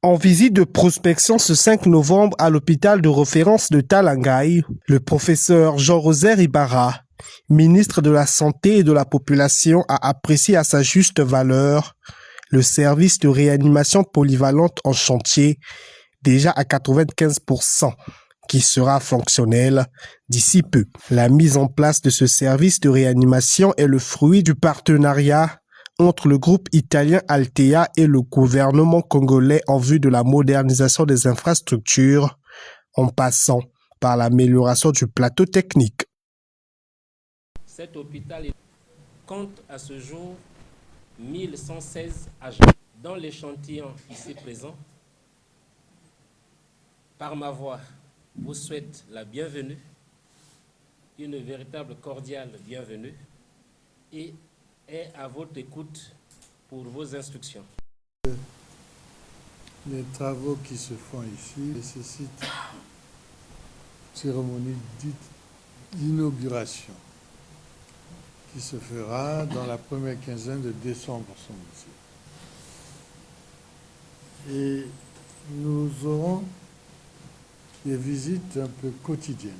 En visite de prospection ce 5 novembre à l'hôpital de référence de Talangaï, le professeur Jean-Rosaire Ibarra, ministre de la Santé et de la Population, a apprécié à sa juste valeur le service de réanimation polyvalente en chantier, déjà à 95%, qui sera fonctionnel d'ici peu. La mise en place de ce service de réanimation est le fruit du partenariat entre le groupe italien Altea et le gouvernement congolais en vue de la modernisation des infrastructures, en passant par l'amélioration du plateau technique. Cet hôpital compte à ce jour 1116 agents. Dans l'échantillon ici présent, par ma voix, vous souhaite la bienvenue, une véritable cordiale bienvenue, et est à votre écoute pour vos instructions. Les travaux qui se font ici nécessitent une cérémonie dite d'inauguration qui se fera dans la première quinzaine de décembre, semble-t-il. Et nous aurons des visites un peu quotidiennes.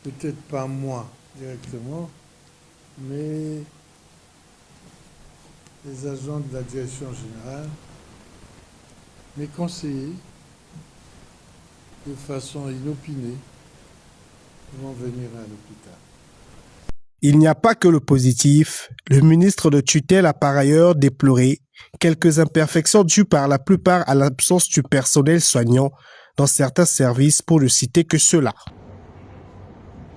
Peut-être pas moi directement, mais les agents de la direction générale, mes conseillers, de façon inopinée, vont venir à l'hôpital. Il n'y a pas que le positif. Le ministre de tutelle a par ailleurs déploré quelques imperfections dues par la plupart à l'absence du personnel soignant dans certains services, pour ne citer que cela.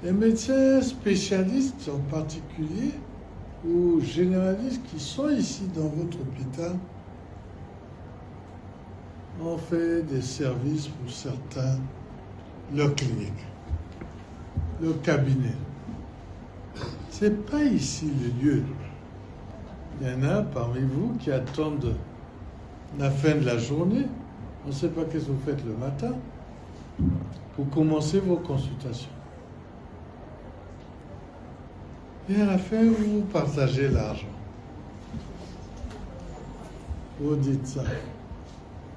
Les médecins spécialistes en particulier, ou généralistes qui sont ici dans votre hôpital, ont fait des services pour certains, leur clinique, leur cabinet. Ce n'est pas ici le lieu. Il y en a parmi vous qui attendent la fin de la journée. On ne sait pas qu'est-ce que vous faites le matin pour commencer vos consultations. Et à la fin, vous partagez l'argent. Vous dites ça.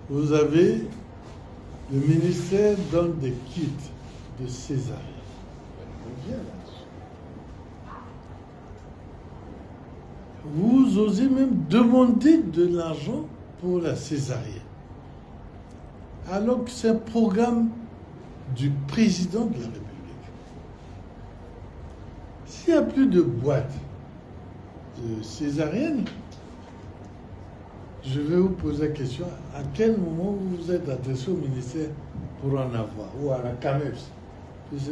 Vous avez, le ministère donne des kits de césarienne. Vous osez même demander de l'argent pour la césarienne. Alors que c'est un programme du président de la République. S'il n'y a plus de boîtes de césarienne, je vais vous poser la question, à quel moment vous vous êtes adressé au ministère pour en avoir, ou à la CAMEPS?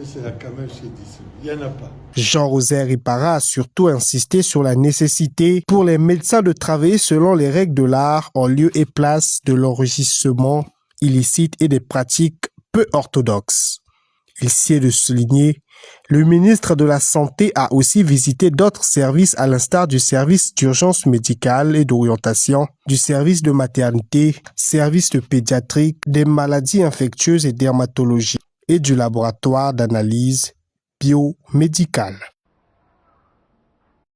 C'est la CAMEPS qui dit ça. Il n'y en a pas. Jean-Rosaire Ibarra a surtout insisté sur la nécessité pour les médecins de travailler selon les règles de l'art en lieu et place de l'enregistrement illicite et des pratiques peu orthodoxes. Il sied de souligner, le ministre de la Santé a aussi visité d'autres services à l'instar du service d'urgence médicale et d'orientation, du service de maternité, service de pédiatrie, des maladies infectieuses et dermatologie, et du laboratoire d'analyse biomédicale.